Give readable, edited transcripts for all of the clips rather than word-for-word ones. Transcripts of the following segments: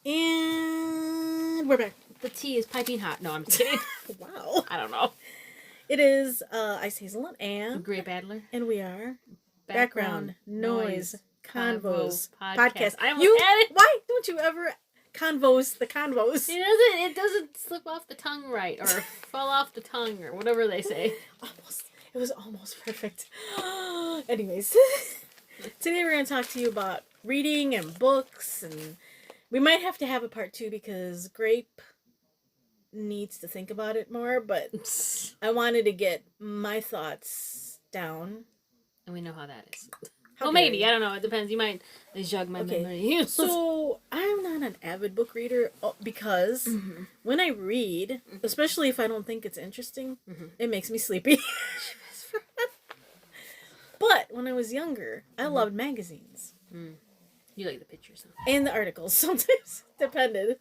And we're back. The tea is piping hot. No, I'm just kidding. Wow. I don't know. It is Ice Hazelnut and Grape Adler. And we are Background Noise Convos Podcast. I almost you, added. Why don't you ever Convos the Convos? It doesn't slip off the tongue right or fall off the tongue or whatever they say. It was almost perfect. Anyways, today we're going to talk to you about reading and books, and we might have to have a part 2 because Grape needs to think about it more, but I wanted to get my thoughts down. And we know how that is. Well, maybe. I don't know. It depends. You might jog my memory. So, I'm not an avid book reader because when I read, especially if I don't think it's interesting, it makes me sleepy. But when I was younger, I loved magazines. You like the pictures, huh? And the articles. Sometimes. Depended.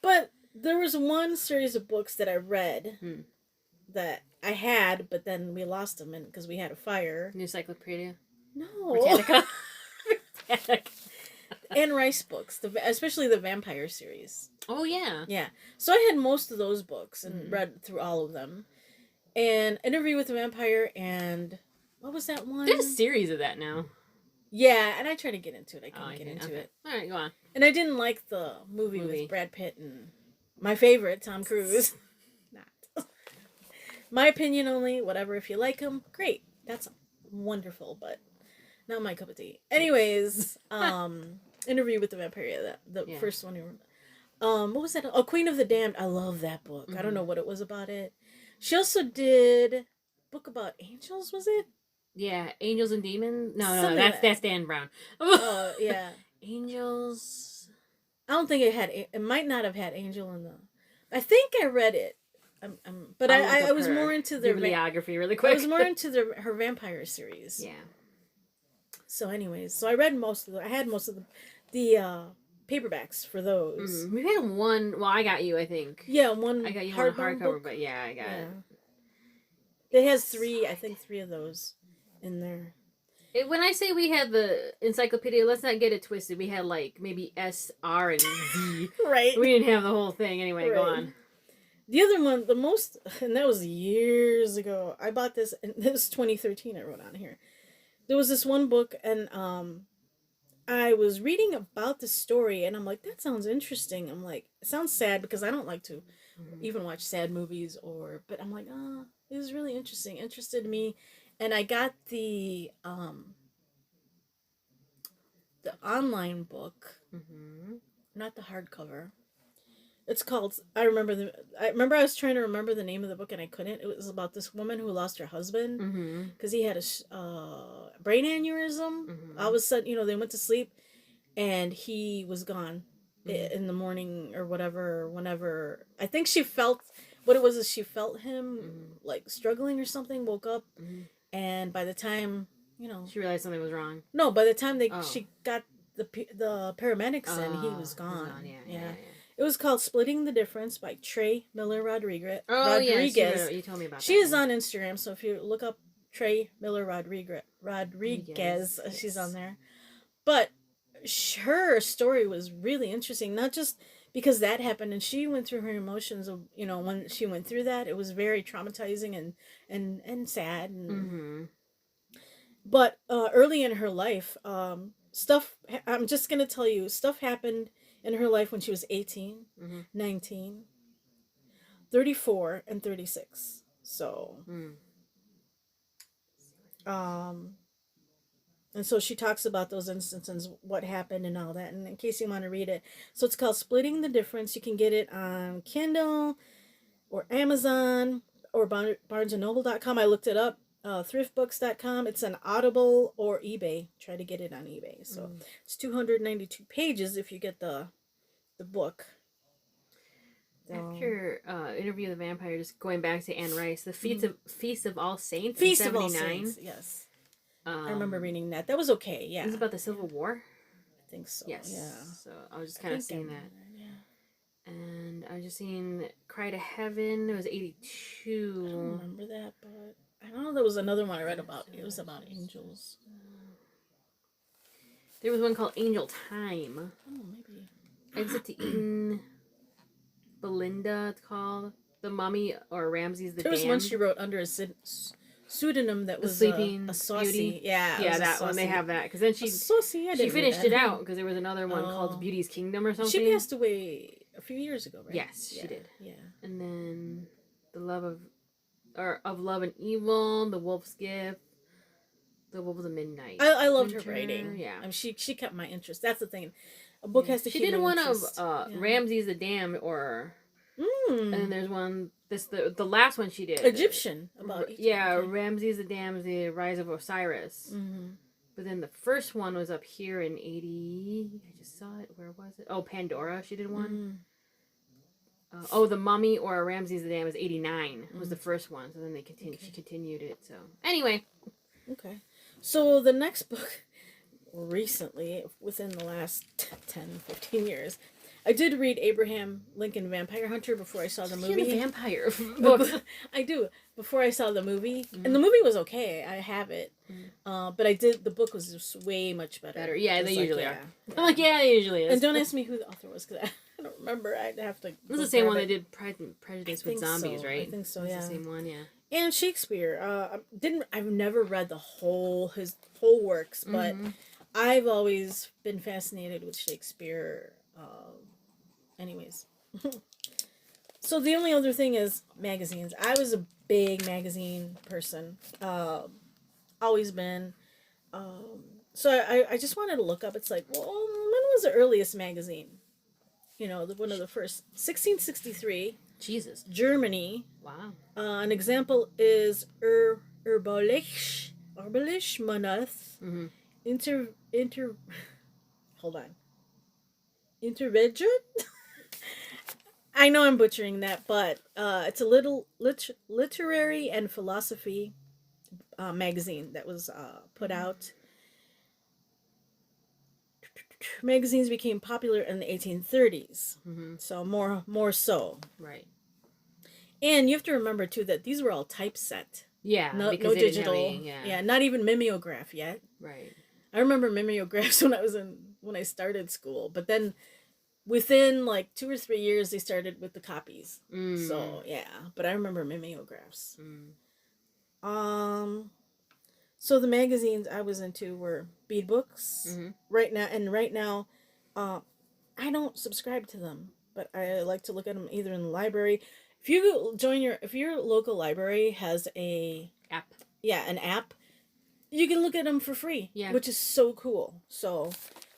But there was one series of books that I read that I had, but then we lost them because we had a fire. New Encyclopedia? No. Britannica? And Rice books, especially the vampire series. Oh, yeah. Yeah. So I had most of those books and read through all of them. And Interview with the Vampire and... What was that one? There's a series of that now. Yeah, and I tried to get into it. I couldn't get into it. All right, go on. And I didn't like the movie with Brad Pitt and my favorite, Tom Cruise. Not. My opinion only. Whatever. If you like him, great. That's wonderful, but not my cup of tea. Anyways, Interview with the Vampire. The first one. What was that? Oh, Queen of the Damned. I love that book. I don't know what it was about it. She also did a book about angels. Was it? Yeah, Angels and Demons. No, that's Dan Brown. Oh, yeah. Angels. I don't think it had. It might not have had Angel in the. I think I read it, but I was more into the bibliography really quick. I was more into her vampire series. Yeah. So, anyways, I read most of the. I had most of the paperbacks for those. We had one. Well, I got you. I think. Yeah, one. I got you hardcover, but yeah, I got it. It has three of those in there. When I say we had the encyclopedia, let's not get it twisted. We had like maybe S, R, and Z. Right. We didn't have the whole thing. Anyway, go on. The other one, the most, and that was years ago. I bought this, and this was 2013. I wrote on here. There was this one book, and I was reading about the story, and I'm like, that sounds interesting. I'm like, it sounds sad because I don't like to even watch sad movies, but I'm like, it was really interesting. Interested me. And I got the online book, not the hardcover. It's called. I remember I was trying to remember the name of the book and I couldn't. It was about this woman who lost her husband because he had a brain aneurysm. All of a sudden, they went to sleep, and he was gone in the morning or whatever. Whenever I think she felt what it was is she felt him like struggling or something. Woke up. And by the time, she realized something was wrong. No, by the time she got the paramedics in, he was gone. Yeah. It was called Splitting the Difference by Trey Miller Rodriguez. Yeah, you told me about that. She is on Instagram, so if you look up Trey Miller Rodriguez, she's on there. But her story was really interesting, not just because that happened, and she went through her emotions of, when she went through that, it was very traumatizing and sad. But early in her life, I'm just going to tell you, stuff happened in her life when she was 18, 19, 34, and 36. So, and so she talks about those instances, what happened and all that. And in case you want to read it. So it's called Splitting the Difference. You can get it on Kindle or Amazon or BarnesandNoble.com. I looked it up. Thriftbooks.com. It's an Audible or eBay. Try to get it on eBay. So it's 292 pages if you get the book. After Interview with the Vampire, just going back to Anne Rice, the Feast of All Saints. Feast of All Saints, yes. I remember reading that. That was okay, yeah. It was about the Civil War? I think so, yes. Yeah. So I was just kind of seeing that. Yeah. And I was just seeing Cry to Heaven. It was 82. I don't remember that, but I don't know. There was another one I read about. It was about angels. There was one called Angel Time. Oh, maybe. Exit to Eden. Belinda, it's called. The Mummy or Ramses the There was Dam. one she wrote under a pseudonym that The was Sleeping a saucy. Beauty. Yeah, Yeah, that one. They have that. Because then she finished it out because there was another one called Beauty's Kingdom or something. She passed away a few years ago, right? Yes, she did. Yeah. And then of Love and Evil, The Wolf's Gift, The Wolves of Midnight. I loved her writing. Yeah. I mean, she kept my interest. That's the thing. A book has to keep She did your one interest. of Ramses the Dam and then there's one the last one she did. Egyptian about Egypt. Yeah, okay. Ramses the Dam, The Rise of Osiris. Mm-hmm. But then the first one was up here in 80. I just saw it. Where was it? Oh, Pandora. She did one. The Mummy or Ramses the Dam is 89 was the first one. So then they continued. Okay. She continued it. So anyway. Okay. So the next book, recently, within the last 10, 15 years, I did read Abraham Lincoln Vampire Hunter before I saw the movie. You're the vampire book. I do. Before I saw the movie. And the movie was okay. I have it. But the book was just way much better. Yeah, they usually are. Yeah. I'm like, yeah, they usually is. And don't ask me who the author was, because I don't remember. I'd have to. This is the same one that did Pride and Prejudice with zombies, right? I think so, yeah. It's the same one, yeah. And Shakespeare. I've never read his whole works, but I've always been fascinated with Shakespeare. Anyways. So the only other thing is magazines. I was a big magazine person. Always been. So I just wanted to look up. It's like, well, when was the earliest magazine? One of the first. 1663. Jesus. Germany. Wow. An example is Erbolish Moneth. Hold on. Intervention? I know I'm butchering that, but it's a little literary and philosophy magazine that was put out. Magazines became popular in the 1830s, so more so. Right. And you have to remember too that these were all typeset. Yeah, no digital. Not even mimeograph yet. Right. I remember mimeographs when I started school, but then within like 2 or 3 years they started with the copies. So yeah, but I remember mimeographs. So the magazines I was into were Bead Books. Right now, I don't subscribe to them, but I like to look at them either in the library. If your local library has an app, you can look at them for free. Yeah, which is so cool. So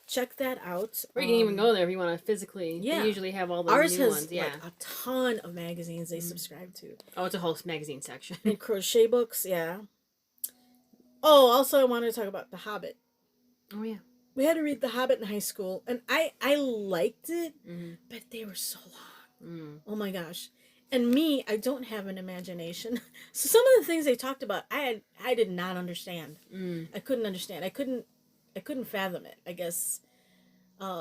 check that out. Or you can even go there if you want to physically. Yeah, they usually have all those new ones. Yeah, like a ton of magazines they subscribe to. Oh, it's a whole magazine section. And crochet books, yeah. Oh, also I wanted to talk about The Hobbit. Oh, yeah. We had to read The Hobbit in high school, and I liked it, but they were so long. Oh my gosh. And me, I don't have an imagination. So some of the things they talked about, I did not understand. I couldn't understand. I couldn't fathom it, I guess.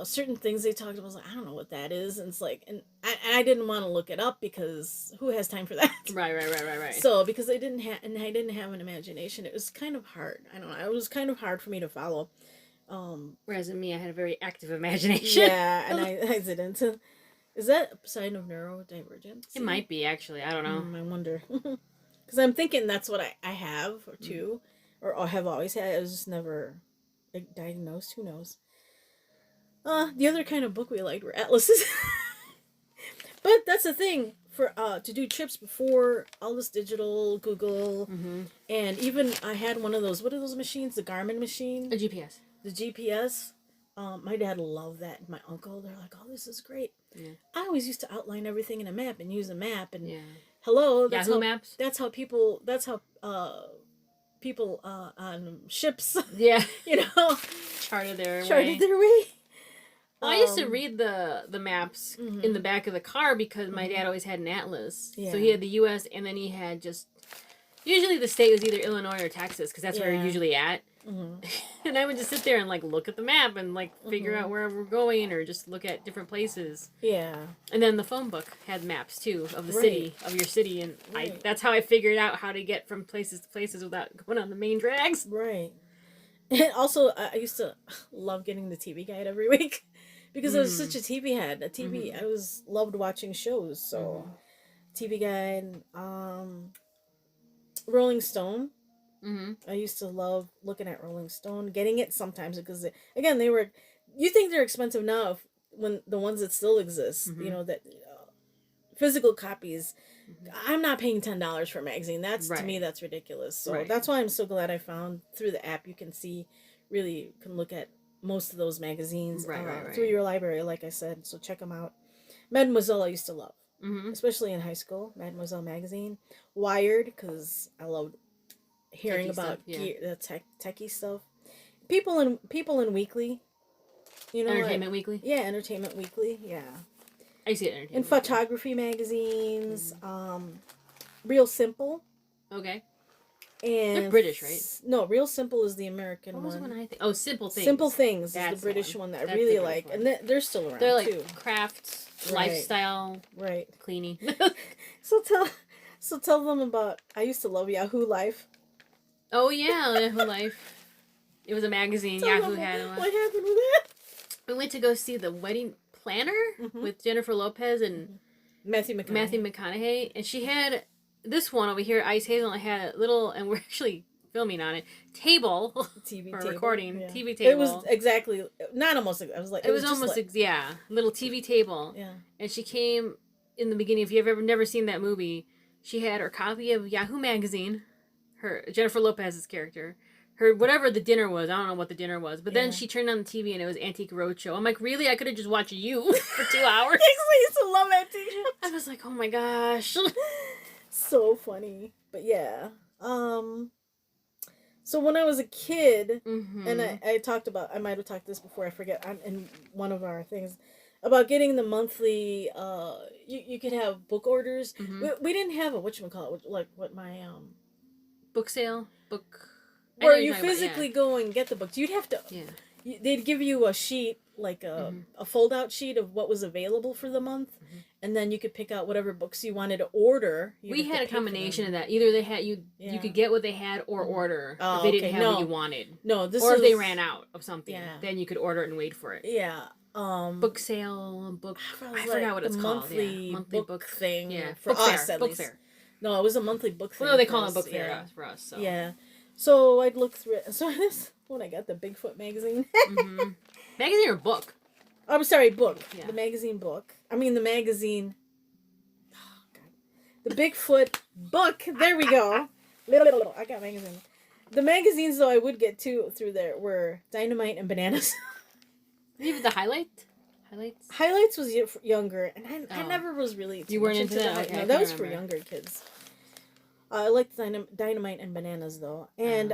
Certain things they talked about, I was like, I don't know what that is. And it's like, and I didn't want to look it up because who has time for that? Right. So, because I didn't have an imagination, it was kind of hard. I don't know. It was kind of hard for me to follow. Whereas in me, I had a very active imagination. Yeah, and I didn't. Is that a sign of neurodivergence? It might be, actually. I don't know. I wonder. Because I'm thinking that's what I have, or two, or have always had. I was just never diagnosed. Who knows? The other kind of book we liked were atlases. But that's the thing, for to do trips before all this digital, Google, and even I had one of those, what are those machines? The Garmin machine? A GPS. The GPS. My dad loved that, and my uncle, they're like, oh, this is great. Yeah. I always used to outline everything in a map and use a map, and hello, that's Yahoo how, Maps. That's how people on ships, charted their way. Well, I used to read the maps in the back of the car because my dad always had an atlas. Yeah. So he had the U.S. and then he had usually the state was either Illinois or Texas because that's where we're usually at. And I would just sit there and look at the map and figure out where we're going or just look at different places. Yeah. And then the phone book had maps too of the city, of your city, and that's how I figured out how to get from places to places without going on the main drags. Right. And also, I used to love getting the TV guide every week. because I was such a TV head. I was loved watching shows. So, TV Guide, Rolling Stone. I used to love looking at Rolling Stone, getting it sometimes because again they were. You think they're expensive now when the ones that still exist, that physical copies. I'm not paying $10 for a magazine. That's to me that's ridiculous. So that's why I'm so glad I found through the app you can look at most of those magazines through your library, like I said. So check them out. Mademoiselle I used to love, especially in high school. Mademoiselle magazine, Wired because I loved hearing about the techie stuff. People in Weekly, Entertainment Weekly. Yeah, Entertainment Weekly. Yeah, I see it. Entertainment and photography magazines. Real Simple. Okay. And they're British, right? No, Real Simple is the American one. What was one I think? Oh, Simple Things. Simple Things is the British one that I really like, and they're still around. They're like too. Crafts, lifestyle, cleaning. So tell them about. I used to love Yahoo Life. Oh yeah, Yahoo Life. It was a magazine. Yahoo had one. What happened with that? We went to go see The Wedding Planner with Jennifer Lopez and Matthew McConaughey, and she had this one over here. Ice Hazelnut had a little, and we're actually filming on it. Table TV for table. recording. Yeah. TV table. It was exactly not almost. I was like it was almost little TV table. Yeah. And she came in the beginning. If you've never seen that movie, she had her copy of Yahoo magazine. Her Jennifer Lopez's character. Her whatever the dinner was, I don't know what the dinner was, but then she turned on the TV and it was Antique Roadshow. I'm like, really? I could have just watched you for 2 hours. I used to love Antique Roadshow. I was like, oh my gosh, so funny. But yeah, so when I was a kid, and I talked about, I might have talked this before, I forget, in one of our things about getting the monthly. You could have book orders. We didn't have a whatchamacallit, like what my book sale book. Where you physically go and get the books. You'd have to... Yeah. They'd give you a sheet, like a fold-out sheet of what was available for the month, and then you could pick out whatever books you wanted to order. We had a combination of that. Either they had you could get what they had or order if they didn't have what you wanted. No, if they ran out of something, then you could order it and wait for it. Yeah. Book sale, I forgot what it's called. Monthly book thing. Yeah. For book us, fair. at book least. Fair. No, it was a monthly book thing. Well, no, they call it book fair for us. So. Yeah. So I'd look through it. So this when I got the Bigfoot magazine. Magazine or book? I'm sorry, book. Yeah. The magazine book. I mean the magazine. Oh God. The Bigfoot book. There we go. I got magazine. The magazines though I would get too through there were Dynamite and Bananas. Even the highlights. Highlights was younger, and I never was really. You weren't into that. Okay, no, that was for younger kids. I liked Dynamite and Bananas though, and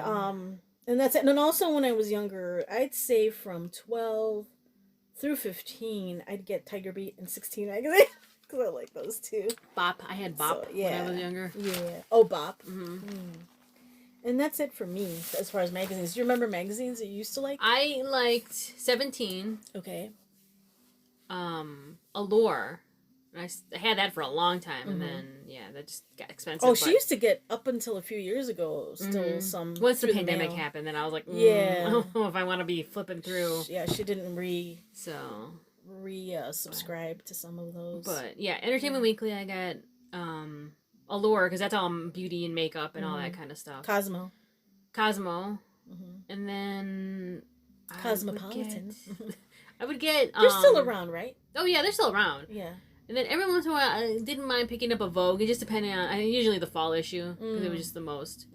that's it. And then also when I was younger, I'd say from 12 through 15, I'd get Tiger Beat and 16 magazine because I like those too. Bop, I had Bop when I was younger. Yeah. Oh, Bop. And that's it for me as far as magazines. Do you remember magazines that you used to like? I liked 17. Okay. Allure. I had that for a long time, and then that just got expensive. Oh, she used to get up until a few years ago. Still some. Once the pandemic happened, then I was like, I don't know if I want to be flipping through. Yeah, she didn't subscribe to some of those. But yeah, Entertainment Weekly, I got Allure because that's all beauty and makeup and all that kind of stuff. Cosmo, and then Cosmopolitan. I would get. They're still around, right? Oh yeah, they're still around. Yeah. And then every once in a while, I didn't mind picking up a Vogue. It just depended on, usually the fall issue, because it was just the most.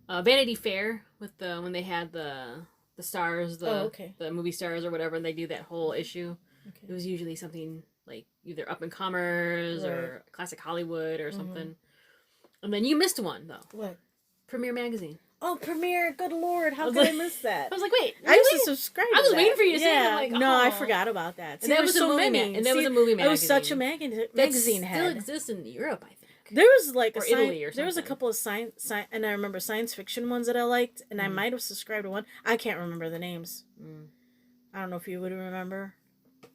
Vanity Fair, with when they had the stars, the movie stars or whatever, and they do that whole issue. Okay. It was usually something like either up-and-comers or classic Hollywood or something. And then you missed one, though. What? Premiere Magazine. Oh, Premiere! Good Lord, how could I miss that? I was like, wait, really? I used to subscribe. I was waiting for you to say. Yeah, I'm like, no, I forgot about that. See, and that was so many. And that was a movie magazine. I was such a magazine head. Still exists in Europe, I think. There was like Italy or something. There was a couple of and I remember science fiction ones that I liked, and I might have subscribed to one. I can't remember the names. I don't know if you would remember.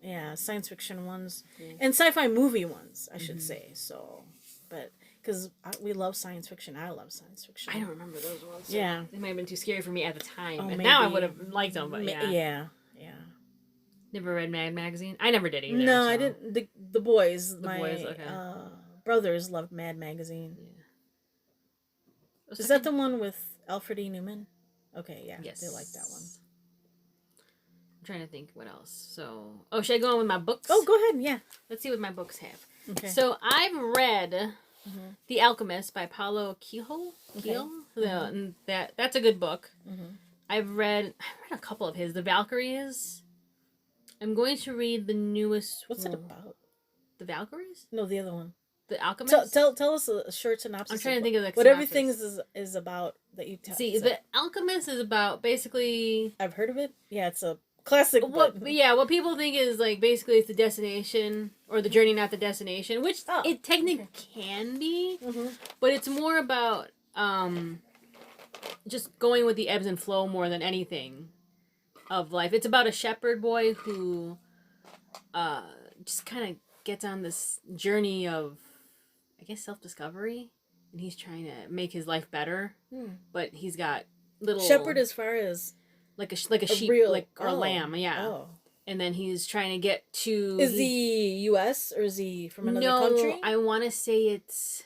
Yeah, science fiction ones and sci-fi movie ones, I should say. So, but. Because we love science fiction. I love science fiction. I don't remember those ones. So yeah. They might have been too scary for me at the time. Oh, and maybe. now I would have liked them, but Yeah. Never read Mad Magazine? I never did either. No, so. I didn't. The boys, The boys, okay. Brothers loved Mad Magazine. Yeah. Is that the one with Alfred E. Newman? Okay, yeah. Yes. They like that one. I'm trying to think what else. So, should I go on with my books? Oh, go ahead, yeah. Let's see what my books have. Okay. So, I've read The Alchemist by Paulo Coelho. Okay. That's a good book. Mm-hmm. I've read a couple of his. The Valkyries. I'm going to read the newest. What's it about? The Valkyries? No, the other one. The Alchemist? Tell us a short synopsis. I'm trying to think of the what everything is about that you tell. See, The Alchemist is about basically. I've heard of it. Yeah, it's a classic. What people think is like basically it's the destination or the journey, not the destination, which it technically can be, but it's more about just going with the ebbs and flow more than anything of life. It's about a shepherd boy who just kind of gets on this journey of, I guess, self-discovery, and he's trying to make his life better, but he's got little shepherd as far as like a sheep, or a lamb, and then he's trying to get to. Is he U.S. or is he from another country? No, I want to say it's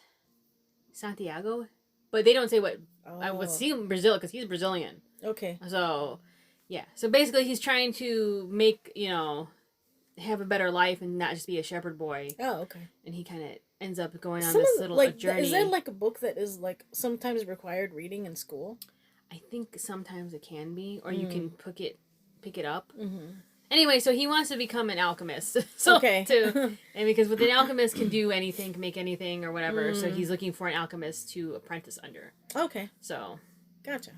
Santiago, but they don't say what. I would see Brazil because he's Brazilian. Okay. So, yeah. So basically, he's trying to make have a better life and not just be a shepherd boy. Oh, okay. And he kind of ends up going on this little journey. Is that like a book that is like sometimes required reading in school? I think sometimes it can be, or you can pick it up. Mm-hmm. Anyway, so he wants to become an alchemist. And because with an alchemist can do anything, can make anything or whatever. So he's looking for an alchemist to apprentice under. Okay. So. Gotcha.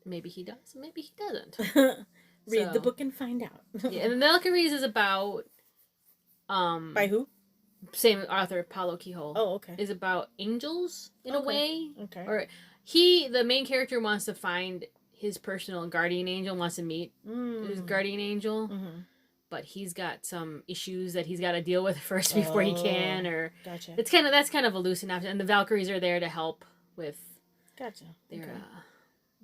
Maybe he does. Maybe he doesn't. Read the book and find out. Yeah, and the Valkyries is about. By who? Same author, Paulo Coelho. Oh, okay. Is about angels in a way. Okay. Or the main character wants to find his personal guardian angel, wants to meet his guardian angel, but he's got some issues that he's got to deal with first before he can. Or gotcha. That's kind of a loose enough, and the Valkyries are there to help with. Gotcha.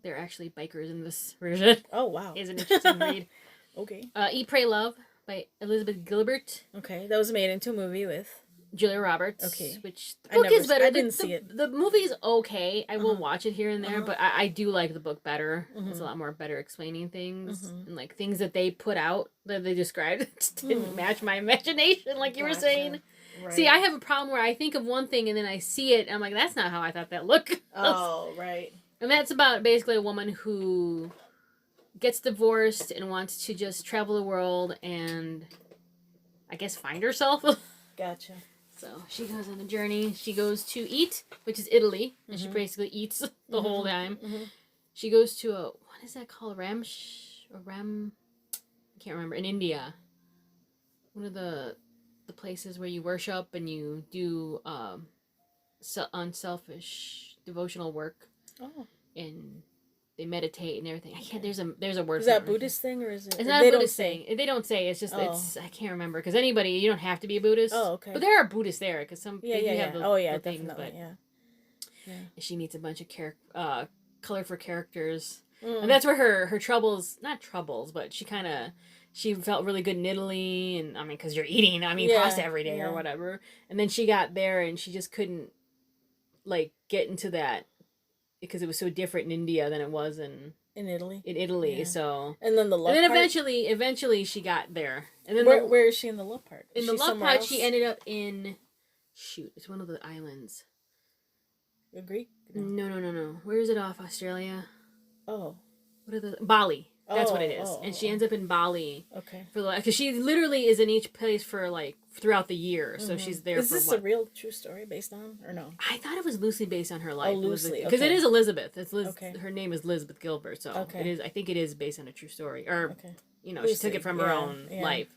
They're actually bikers in this version. Oh wow! Is an interesting read. Okay. Eat, Pray, Love by Elizabeth Gilbert. Okay, that was made into a movie with Julia Roberts. Okay. Which the book is better. I didn't see it. The movie is okay. I will watch it here and there, but I do like the book better. It's a lot more better explaining things and like things that they put out that they described didn't match my imagination, like you were saying. Right. See, I have a problem where I think of one thing and then I see it and I'm like, that's not how I thought that looked. Oh, right. And that's about basically a woman who gets divorced and wants to just travel the world and, I guess, find herself. Gotcha. So she goes on a journey. She goes to Eat, which is Italy, and she basically eats the whole time. She goes to what is that called? I can't remember, in India. One of the places where you worship and you do unselfish devotional work. Oh. And they meditate and everything. I can't. There's a word. Is that a Buddhist thing or is it? It's not a Buddhist thing. They don't say. It's just it's. I can't remember because you don't have to be a Buddhist. Oh, okay. But there are Buddhists there because some have the things, but she meets a bunch of colorful characters, and that's where her troubles, not troubles, but she felt really good in Italy, and I mean because you're eating, pasta every day or whatever, and then she got there and she just couldn't like get into that. Because it was so different in India than it was in Italy. So and then the love. And then eventually she got there. And then where is she in the love part? In the love part, she ended up in. Shoot, it's one of the islands. Greek? No. Where is it off Australia? Oh, what are the Bali? That's what it is. And she ends up in Bali. Okay. Because she literally is in each place for like throughout the year, so she's there. Is this a real true story based on or no? I thought it was loosely based on her life. Oh, loosely, because it is Elizabeth. It's Liz. Okay. Her name is Elizabeth Gilbert, so it is. I think it is based on a true story, or loosely, she took it from her own life,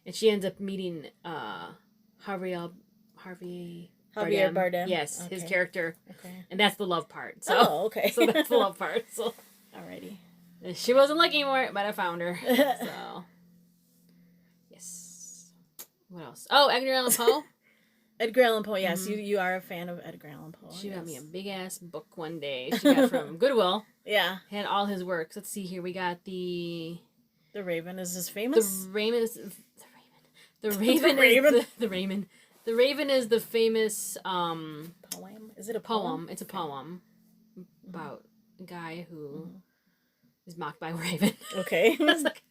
and she ends up meeting Javier Bardem. Yes, his character. Okay. And that's the love part. So, so that's the love part. So, alrighty. She wasn't looking for it, but I found her. So, yes. What else? Oh, Edgar Allan Poe. Edgar Allan Poe. Yes, you are a fan of Edgar Allan Poe. She got me a big ass book one day. She got from Goodwill. Yeah. Had all his works. Let's see here. We got the The Raven is as famous? The Raven is the Raven. The Raven is the famous poem. Is it a poem? It's a poem about a guy who is mocked by a raven. Okay. Like,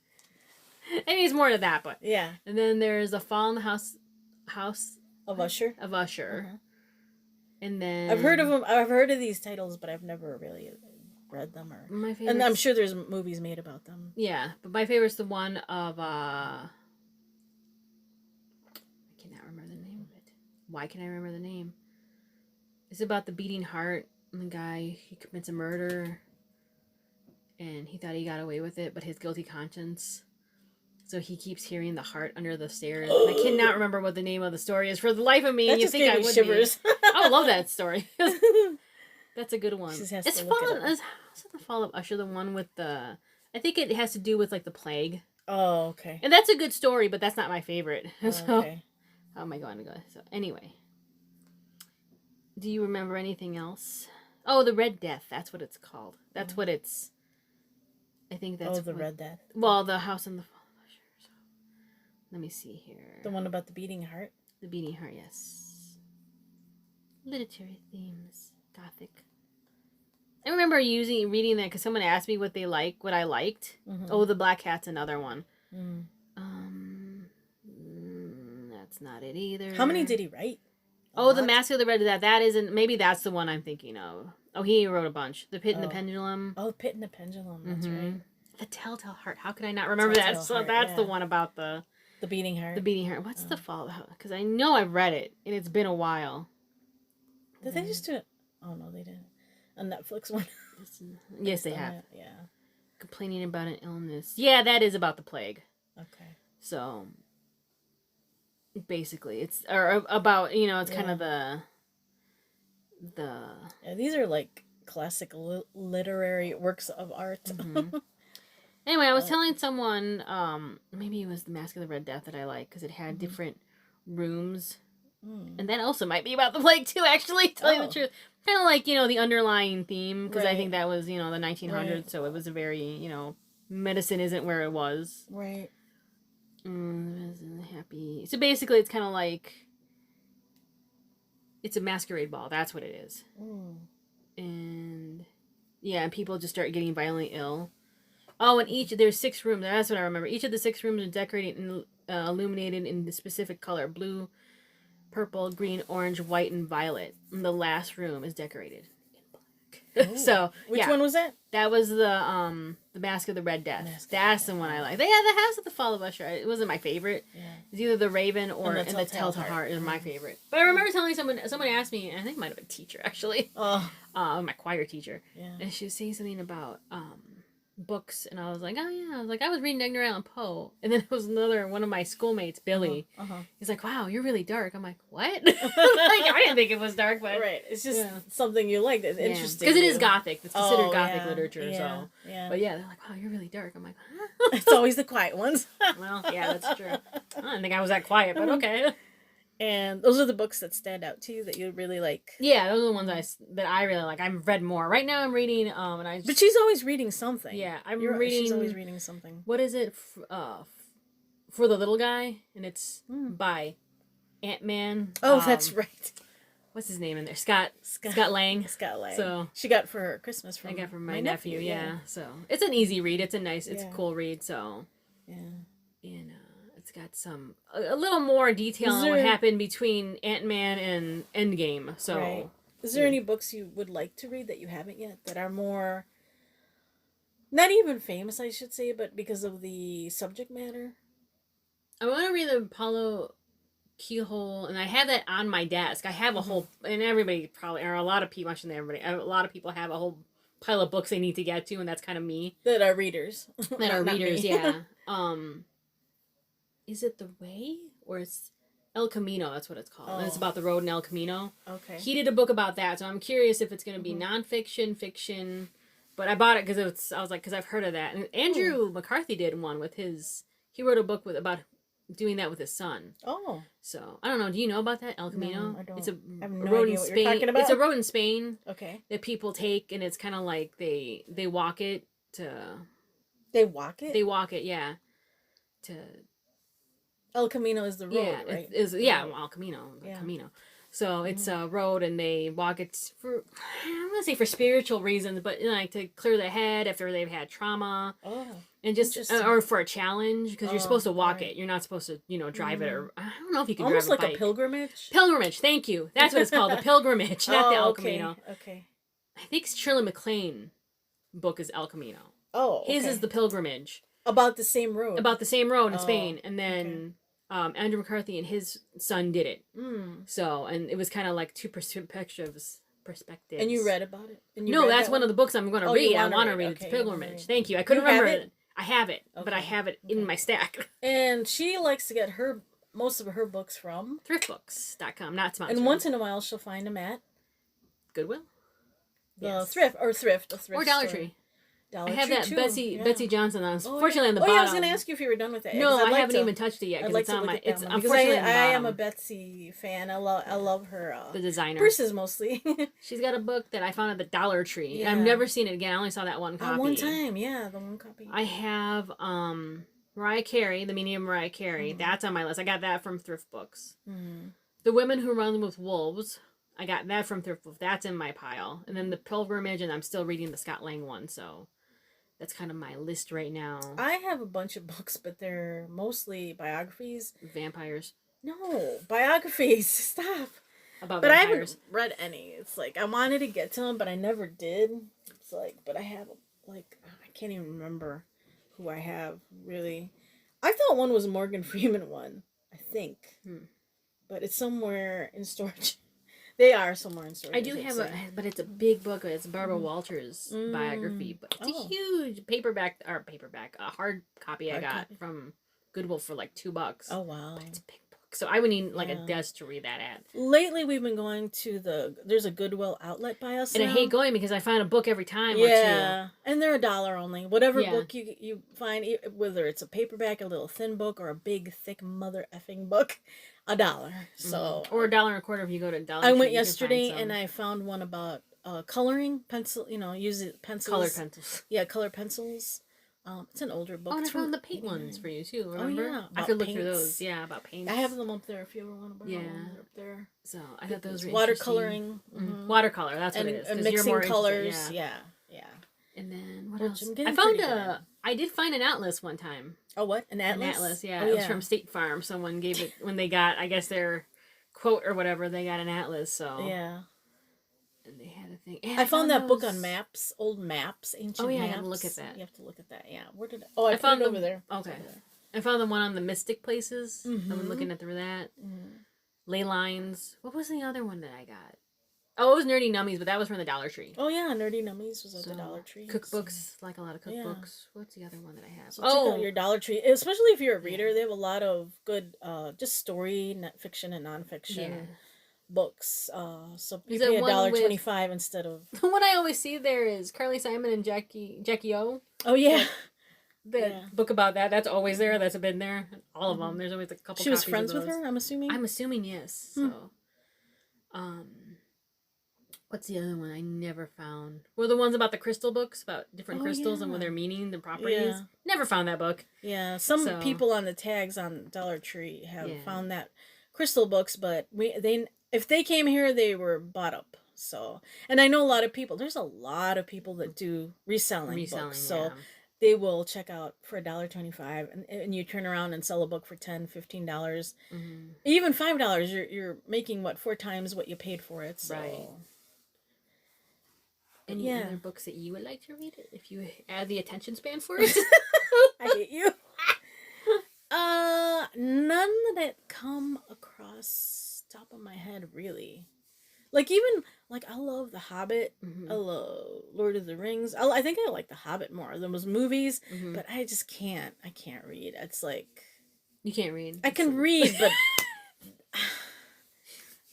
I mean, it's more to that, but yeah. And then there's a Fall in the House of Usher. And then I've heard of them. I've heard of these titles, but I've never really read them. And I'm sure there's movies made about them. Yeah, but my favorite's the one of I cannot remember the name of it. Why can I remember the name? It's about the beating heart and the guy. He commits a murder, and he thought he got away with it, but his guilty conscience. So he keeps hearing the heart under the stairs. And I cannot remember what the name of the story is for the life of me. That just gave me shivers. I would love that story. That's a good one. It's fun. Is the Fall of Usher the one with the? I think it has to do with like the plague. Oh, okay. And that's a good story, but that's not my favorite. So, okay. How am I going to go? So anyway, do you remember anything else? Oh, the Red Death. That's what it's called. That's what it's. I think that's. the Red Death. Well, the House on the. Let me see here. The one about the beating heart? The beating heart, yes. Literary themes. Gothic. I remember reading that because someone asked me what I liked. Mm-hmm. Oh, the Black Cat's another one. Mm. That's not it either. How many did he write? The Mask of the Red Death. That isn't, maybe that's the one I'm thinking of. Oh, he wrote a bunch. The Pit and the Pendulum. Oh, Pit and the Pendulum, that's right. The Telltale Heart. How could I not remember that? So that's the one about the beating heart. The beating heart. What's the Fall? Because I know I've read it, and it's been a while. Did they just do it? Oh, no, they didn't. A Netflix one. Yes, they have. Yeah. Complaining about an illness. Yeah, that is about the plague. Okay. So, basically, it's about, it's kind of the... Yeah, these are like classic literary works of art. Mm-hmm. Anyway, I was telling someone, maybe it was The Mask of the Red Death that I like, because it had different rooms. And that also might be about the plague, too, actually, to tell you the truth. Kind of like, the underlying theme, because I think that was, the 1900s, right. So it was a very, medicine isn't where it was. Right. Happy. So basically, it's kind of like, it's a masquerade ball. That's what it is. And, yeah, people just start getting violently ill. Oh, and there's 6 rooms. That's what I remember. Each of the 6 rooms are decorated and illuminated in the specific color. Blue, purple, green, orange, white, and violet. And the last room is decorated in black. So, which one was that? That was the Mask of the Red Death. That's the one I like. They had the House of the Fall of Usher. It wasn't my favorite. Yeah. It's either the Raven or the Telltale Heart is my favorite. But I remember telling someone asked me, and I think it might have been a teacher, actually. My choir teacher. Yeah. And she was saying something about... books, and I was like, oh yeah, I was reading Edgar Allan Poe, and then it was one of my schoolmates, Billy. He's like, wow, you're really dark. I'm like, what? I didn't think it was dark, but right, it's just something you like. That's interesting because it is Gothic. It's considered Gothic literature. Yeah. So, but yeah, they're like, wow, you're really dark. I'm like, huh? It's always the quiet ones. Well, yeah, that's true. I didn't think I was that quiet, but okay. And those are the books that stand out to you that you really like. Yeah, those are the ones that I really like. I've read more. Right now I'm reading But she's always reading something. Yeah, She's always reading something. What is it? For the Little Guy, and it's by Ant-Man. Oh, that's right. What's his name in there? Scott Lang. Scott Lang. So she got for her Christmas from I got from my nephew. Yeah. So it's an easy read. It's a cool read. So and it's got a little more detail on what happened between Ant-Man and Endgame. So is there any books you would like to read that you haven't yet that are more not even famous, I should say, but because of the subject matter? I want to read the Paulo Coelho, and I have that on my desk. I have a whole, and everybody probably, or a lot of people, I shouldn't say everybody, a lot of people have a whole pile of books they need to get to, and that's kind of me. That are readers. Yeah. Is it The Way? Or it's El Camino, that's what it's called. And it's about the road in El Camino. Okay. He did a book about that, so I'm curious if it's going to be nonfiction, fiction. But I bought it because because I've heard of that. And Andrew McCarthy did one with he wrote a book about doing that with his son. Oh. So, I don't know. Do you know about that, El Camino? No, I don't. It's a I have no road idea in what Spain. You're talking about. It's a road in Spain. Okay. That people take, and it's kind of like they walk it to... They walk it? They walk it, yeah. To El Camino is the road, right? El Camino, Camino. So it's a road, and they walk it for, I'm gonna say for spiritual reasons, but like to clear the head after they've had trauma. Oh, and just or for a challenge, because you're supposed to walk it. You're not supposed to, drive it, or I don't know if you can almost drive like a bike. a pilgrimage. Pilgrimage, thank you. That's what it's called, the pilgrimage, not the El okay. Camino. Okay. I think Shirley MacLaine book is El Camino. Oh, okay. His is the pilgrimage. About the same road. About the same road in Spain, and then. Andrew McCarthy and his son did it. So, and it was kind of like two perspectives. And you read about it? No, that's one of the books I'm going to read. I want to read. It's Pilgrimage. Thank you. I couldn't remember it. I have it, but I have it in my stack. And she likes to get most of her books from thriftbooks.com, not sponsored. And once in a while she'll find them at Goodwill. Thrift or Dollar Tree. I have that too. Betsy Johnson on. Fortunately, on the bottom. I was going to ask you if you were done with that. No, I haven't even touched it yet because it's on my. It's unfortunately I am a Betsy fan. I love her. The designer. Purses mostly. She's got a book that I found at the Dollar Tree. Yeah. I've never seen it again. I only saw that one copy. One time, yeah, the one copy. I have Mariah Carey, The Meaning of Mariah Carey. That's on my list. I got that from Thrift Books. The Women Who Run with Wolves. I got that from Thrift Books. That's in my pile. And then The Pilgrimage, and I'm still reading the Scott Lang one, so. That's kind of my list right now. I have a bunch of books, but they're mostly biographies. Vampires. No, biographies. Stop. About but vampires. I haven't read any. It's like I wanted to get to them, but I never did. It's like, but I have I can't even remember who I have really. I thought one was a Morgan Freeman one. I think, but it's somewhere in storage. They are somewhere in storage. I do have but it's a big book. It's Barbara Walters' biography, but it's a huge a hard copy I got from Goodwill for like $2. Oh wow! But it's a big book, so I would need like a desk to read that at. Lately, we've been going to there's a Goodwill outlet by us, and I hate going because I find a book every time. Yeah, and they're $1 only. Whatever book you find, whether it's a paperback, a little thin book, or a big thick mother effing book. $1. So or $1.25 if you go to Dollar Tree. I went yesterday and I found one about coloring pencil. Use it pencils. Colored pencils. Yeah, colored pencils. It's an older book. Oh, and I found the paint ones for you too. Remember? Oh yeah, I could look through those. Yeah, about paints. I have them up there if you ever want to borrow them. They're up there. So I thought those were watercoloring. Watercolor. That's what it is. And mixing colors. Yeah. And then what else? I found I did find an atlas one time. Oh, what? An atlas? An atlas, yeah. It was from State Farm. Someone gave it when they got, I guess, their quote or whatever. They got an atlas, so. Yeah. And they had a thing. And I found that book on maps, old maps, ancient maps. I have to look at that. You have to look at that, yeah. Where did I found it over there. Okay. I found the one on the Mystic Places. I've been looking through that. Ley Lines. What was the other one that I got? Oh, it was Nerdy Nummies, but that was from the Dollar Tree. Oh, yeah, Nerdy Nummies was at the Dollar Tree. Cookbooks, like a lot of cookbooks. What's the other one that I have? So check out your Dollar Tree. Especially if you're a reader, they have a lot of good just story, fiction, and nonfiction books. So you pay $1.25 instead of... The one I always see there is Carly Simon and Jackie O. Oh, yeah. The book about that, that's always there. That's been there. All of them. There's always a couple. She was friends with her, I'm assuming? I'm assuming, yes. So, what's the other one I never found? Well, the ones about the crystal books, about different crystals and what their meaning, the properties. Yeah. Never found that book. Yeah, some people on the tags on Dollar Tree have found that crystal books, but if they came here, they were bought up. So, and I know a lot of people. There's a lot of people that do reselling books. So they will check out for $1.25, and you turn around and sell a book for $10, $15, even $5. You're making 4 times what you paid for it. So. Right. Any other books that you would like to read if you add the attention span for it? I hate you. None that come across top of my head really. I love The Hobbit. I love Lord of the Rings. I think I like The Hobbit more than those movies, but I just can't. I can't read. It's like you can't read. I can read, but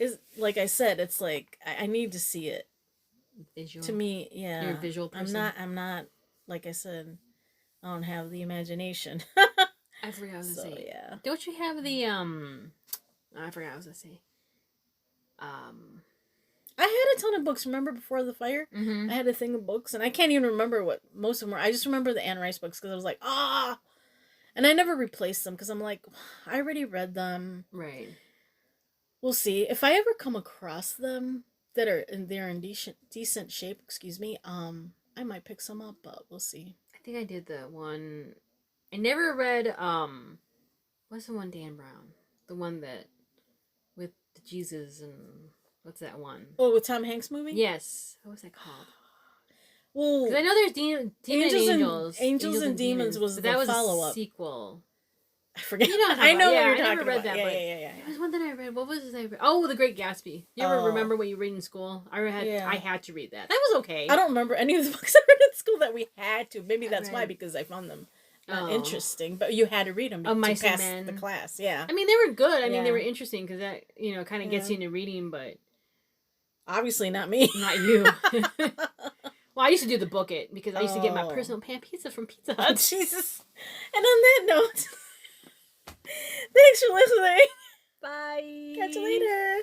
is like I said, it's like I need to see it. Visual. To me, yeah. You're a visual person. I'm not like I said, I don't have the imagination. I forgot what I was gonna say. Yeah. Don't you have the I forgot what I was gonna say. I had a ton of books. Remember before the fire? I had a thing of books, and I can't even remember what most of them were. I just remember the Anne Rice books because I was like, ah, and I never replaced them because I'm like, I already read them. Right. We'll see if I ever come across them that are in decent shape. Excuse me. I might pick some up, but we'll see. I think I did the one. I never read. What's the one Dan Brown? The one that with the Jesus and what's that one? Oh, with Tom Hanks movie? Yes. What was that called? Well, because I know there's Angels and Demons was but the that was follow-up. A sequel. I forget. You know I know what you're I talking never read about. that. Yeah. There was one that I read. What was it I read? Oh, The Great Gatsby. You ever remember what you read in school? I had to read that. That was okay. I don't remember any of the books I read in school that we had to. Maybe that's why, because I found them not interesting. But you had to read them to pass the class. Yeah. I mean, they were good. I mean, they were interesting because that kind of gets you into reading, but obviously not me. Not you. Well, I used to do the book it because I used to get my personal pan pizza from Pizza Hut. Oh, Jesus. And on that note, thanks for listening. Bye. Catch you later.